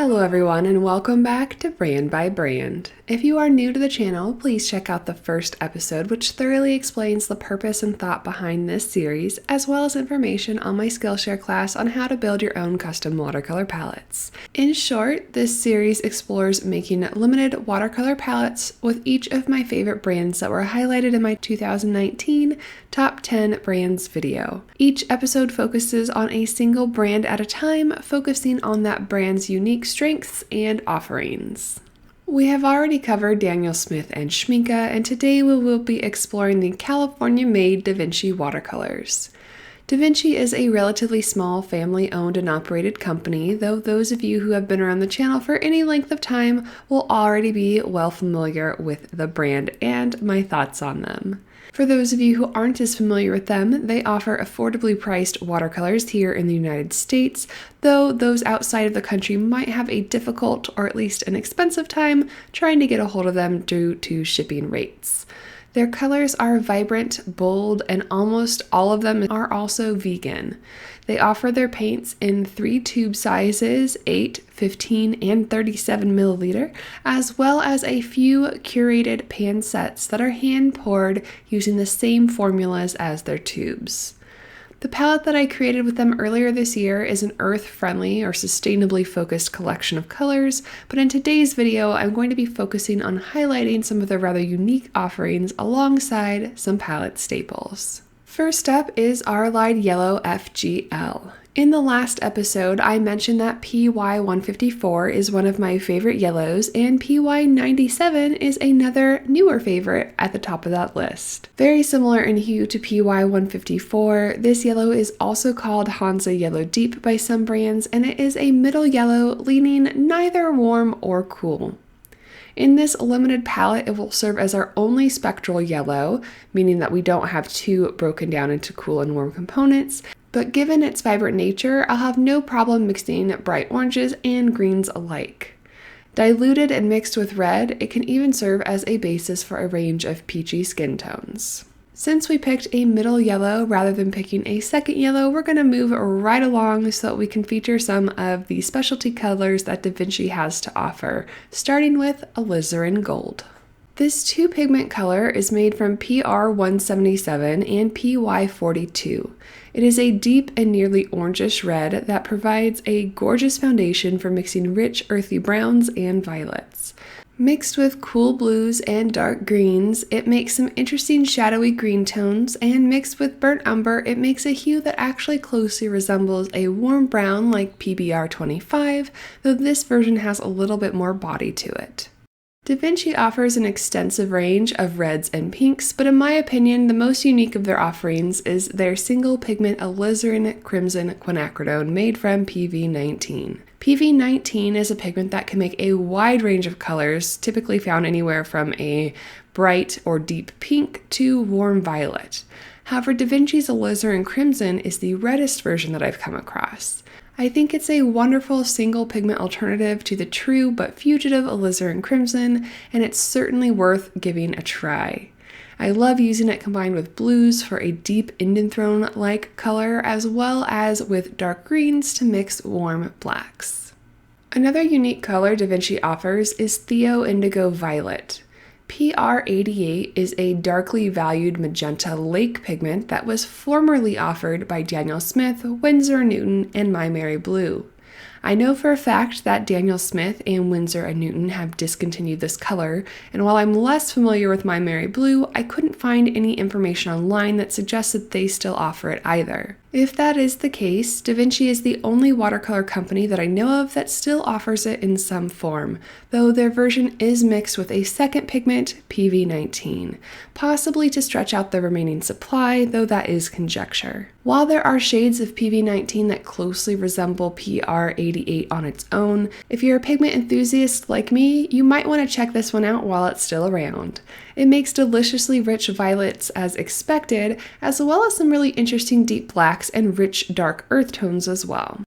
Hello everyone and welcome back to Brand by Brand. If you are new to the channel, please check out the first episode which thoroughly explains the purpose and thought behind this series, as well as information on my Skillshare class on how to build your own custom watercolor palettes. In short, this series explores making limited watercolor palettes with each of my favorite brands that were highlighted in my 2019 Top 10 Brands video. Each episode focuses on a single brand at a time, focusing on that brand's unique strengths and offerings. We have already covered Daniel Smith and Schmincke, and today we will be exploring the California-made Da Vinci watercolors. Da Vinci is a relatively small family-owned and operated company, though those of you who have been around the channel for any length of time will already be well familiar with the brand and my thoughts on them. For those of you who aren't as familiar with them, they offer affordably priced watercolors here in the United States, though those outside of the country might have a difficult or at least an expensive time trying to get a hold of them due to shipping rates. Their colors are vibrant, bold, and almost all of them are also vegan. They offer their paints in 3 tube sizes, 8, 15, and 37 milliliter, as well as a few curated pan sets that are hand-poured using the same formulas as their tubes. The palette that I created with them earlier this year is an earth-friendly or sustainably focused collection of colors, but in today's video I'm going to be focusing on highlighting some of their rather unique offerings alongside some palette staples. First up is our Light Yellow FGL. In the last episode, I mentioned that PY154 is one of my favorite yellows, and PY97 is another newer favorite at the top of that list. Very similar in hue to PY154, this yellow is also called Hansa Yellow Deep by some brands, and it is a middle yellow leaning neither warm or cool. In this limited palette, it will serve as our only spectral yellow, meaning that we don't have two broken down into cool and warm components, but given its vibrant nature, I'll have no problem mixing bright oranges and greens alike. Diluted and mixed with red, it can even serve as a basis for a range of peachy skin tones. Since we picked a middle yellow rather than picking a second yellow, we're going to move right along so that we can feature some of the specialty colors that Da Vinci has to offer, starting with Azularin Gold. This two-pigment color is made from PR177 and PY42. It is a deep and nearly orangish red that provides a gorgeous foundation for mixing rich earthy browns and violets. Mixed with cool blues and dark greens, it makes some interesting shadowy green tones, and mixed with burnt umber, it makes a hue that actually closely resembles a warm brown like PBR25, though this version has a little bit more body to it. Da Vinci offers an extensive range of reds and pinks, but in my opinion, the most unique of their offerings is their single pigment Azularin Crimson quinacridone made from PV19. PV19 is a pigment that can make a wide range of colors, typically found anywhere from a bright or deep pink to warm violet. However, Da Vinci's Azularin Crimson is the reddest version that I've come across. I think it's a wonderful single pigment alternative to the true but fugitive Azularin Crimson, and it's certainly worth giving a try. I love using it combined with blues for a deep Indanthrone-like color, as well as with dark greens to mix warm blacks. Another unique color Da Vinci offers is Theo Indigo Violet. PR88 is a darkly valued magenta lake pigment that was formerly offered by Daniel Smith, Winsor & Newton, and My Mary Blue. I know for a fact that Daniel Smith and Winsor & Newton have discontinued this color, and while I'm less familiar with My Mary Blue, I couldn't find any information online that suggested they still offer it either. If that is the case, Da Vinci is the only watercolor company that I know of that still offers it in some form, though their version is mixed with a second pigment, PV19, possibly to stretch out the remaining supply, though that is conjecture. While there are shades of PV19 that closely resemble PR88 on its own, if you're a pigment enthusiast like me, you might want to check this one out while it's still around. It makes deliciously rich violets as expected, as well as some really interesting deep blacks and rich dark earth tones as well.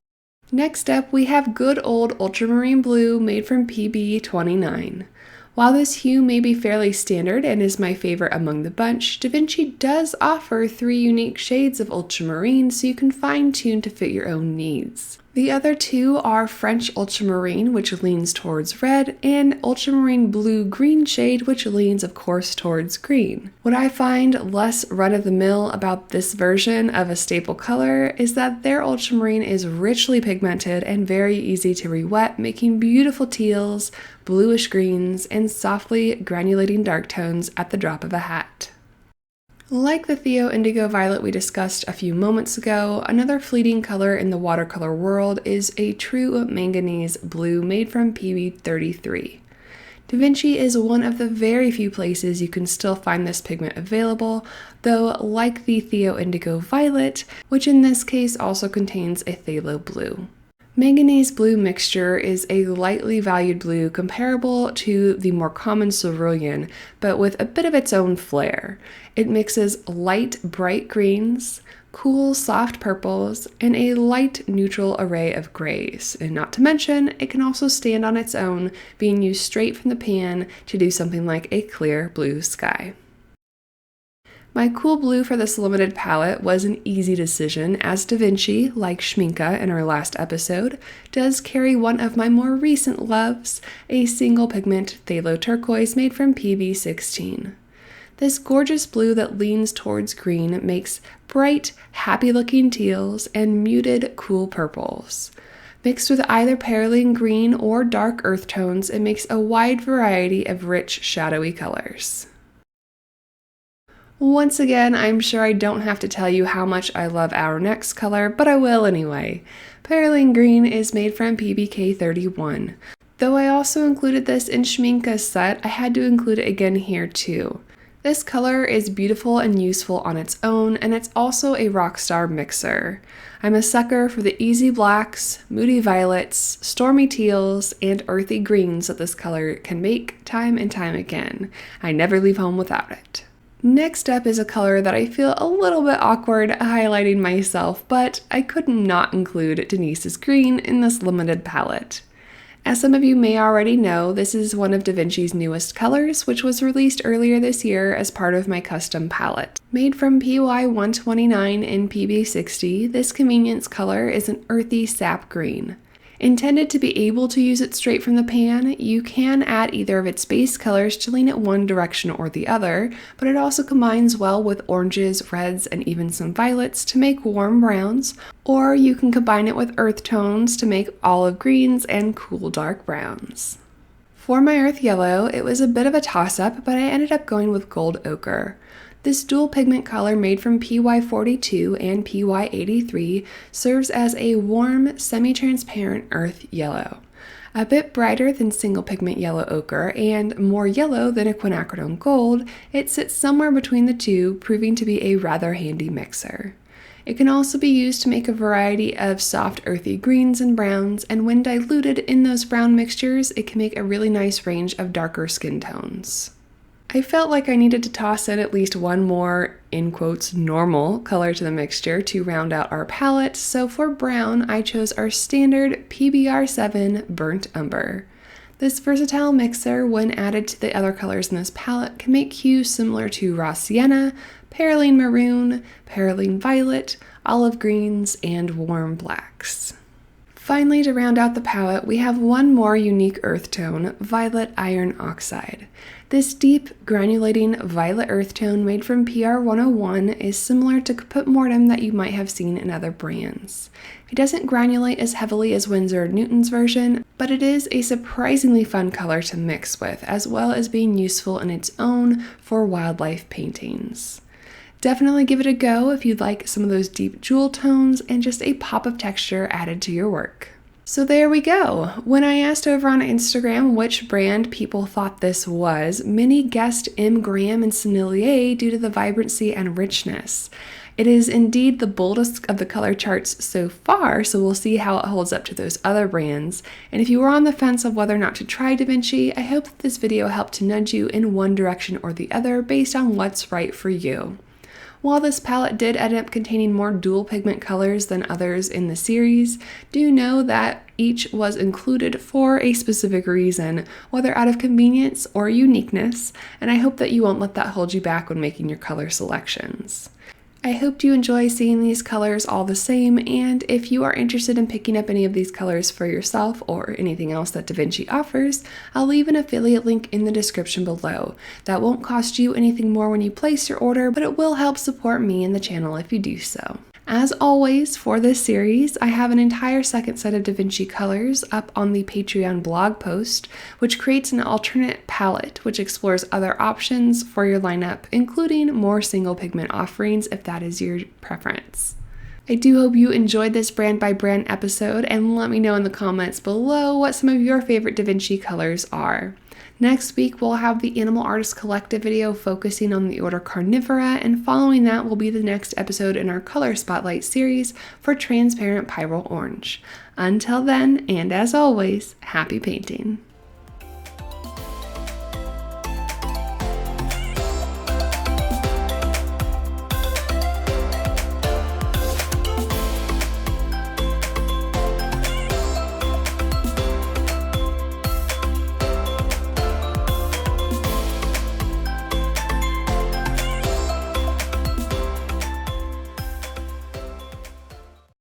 Next up, we have good old Ultramarine Blue made from PB29. While this hue may be fairly standard and is my favorite among the bunch, Da Vinci does offer 3 unique shades of ultramarine so you can fine-tune to fit your own needs. The other two are French Ultramarine, which leans towards red, and Ultramarine Blue green shade, which leans, of course, towards green. What I find less run-of-the-mill about this version of a staple color is that their ultramarine is richly pigmented and very easy to re-wet, making beautiful teals, bluish greens, and softly granulating dark tones at the drop of a hat. Like the Theo Indigo Violet we discussed a few moments ago, another fleeting color in the watercolor world is a true manganese blue made from PB33. Vinci is one of the very few places you can still find this pigment available, though like the Theo Indigo Violet, which in this case also contains a phthalo blue. Manganese blue mixture is a lightly valued blue comparable to the more common cerulean, but with a bit of its own flair. It mixes light, bright greens, cool, soft purples, and a light, neutral array of grays. And not to mention, it can also stand on its own, being used straight from the pan to do something like a clear blue sky. My cool blue for this limited palette was an easy decision, as Vinci, like Schminke in our last episode, does carry one of my more recent loves, a single pigment phthalo turquoise made from PB16. This gorgeous blue that leans towards green makes bright, happy-looking teals and muted, cool purples. Mixed with either Perylene Green or dark earth tones, it makes a wide variety of rich, shadowy colors. Once again, I'm sure I don't have to tell you how much I love our next color, but I will anyway. Perylene Green is made from PBK31. Though I also included this in Schminke's set, I had to include it again here too. This color is beautiful and useful on its own, and it's also a rockstar mixer. I'm a sucker for the easy blacks, moody violets, stormy teals, and earthy greens that this color can make time and time again. I never leave home without it. Next up is a color that I feel a little bit awkward highlighting myself, but I couldn't not include Denises Green in this limited palette. As some of you may already know, this is one of Vinci's newest colors, which was released earlier this year as part of my custom palette. Made from PY129 and PB60, this convenience color is an earthy sap green. Intended to be able to use it straight from the pan, you can add either of its base colors to lean it one direction or the other, but it also combines well with oranges, reds, and even some violets to make warm browns, or you can combine it with earth tones to make olive greens and cool dark browns. For my earth yellow, it was a bit of a toss-up, but I ended up going with gold ochre. This dual pigment color made from PY42 and PY83 serves as a warm, semi-transparent earth yellow. A bit brighter than single pigment yellow ochre and more yellow than a quinacridone gold, it sits somewhere between the two, proving to be a rather handy mixer. It can also be used to make a variety of soft earthy greens and browns, and when diluted in those brown mixtures, it can make a really nice range of darker skin tones. I felt like I needed to toss in at least one more, in quotes, normal color to the mixture to round out our palette, so for brown, I chose our standard PBR7 Burnt Umber. This versatile mixer, when added to the other colors in this palette, can make hues similar to raw sienna, Perylene Maroon, Perylene Violet, olive greens, and warm blacks. Finally, to round out the palette, we have one more unique earth tone, Violet Iron Oxide. This deep, granulating violet earth tone made from PR101 is similar to Caput Mortem that you might have seen in other brands. It doesn't granulate as heavily as Winsor & Newton's version, but it is a surprisingly fun color to mix with, as well as being useful in its own for wildlife paintings. Definitely give it a go if you'd like some of those deep jewel tones and just a pop of texture added to your work. So there we go. When I asked over on Instagram which brand people thought this was, many guessed M. Graham and Sennelier due to the vibrancy and richness. It is indeed the boldest of the color charts so far, so we'll see how it holds up to those other brands. And if you were on the fence of whether or not to try Vinci, I hope that this video helped to nudge you in one direction or the other based on what's right for you. While this palette did end up containing more dual pigment colors than others in the series, do know that each was included for a specific reason, whether out of convenience or uniqueness, and I hope that you won't let that hold you back when making your color selections. I hope you enjoy seeing these colors all the same, and if you are interested in picking up any of these colors for yourself or anything else that Da Vinci offers, I'll leave an affiliate link in the description below. That won't cost you anything more when you place your order, but it will help support me and the channel if you do so. As always, for this series, I have an entire second set of Da Vinci colors up on the Patreon blog post, which creates an alternate palette which explores other options for your lineup, including more single pigment offerings if that is your preference. I do hope you enjoyed this brand by brand episode, and let me know in the comments below what some of your favorite Da Vinci colors are. Next week, we'll have the Animal Artist Collective video focusing on the order Carnivora, and following that will be the next episode in our Color Spotlight series for Transparent Pyrrole Orange. Until then, and as always, happy painting!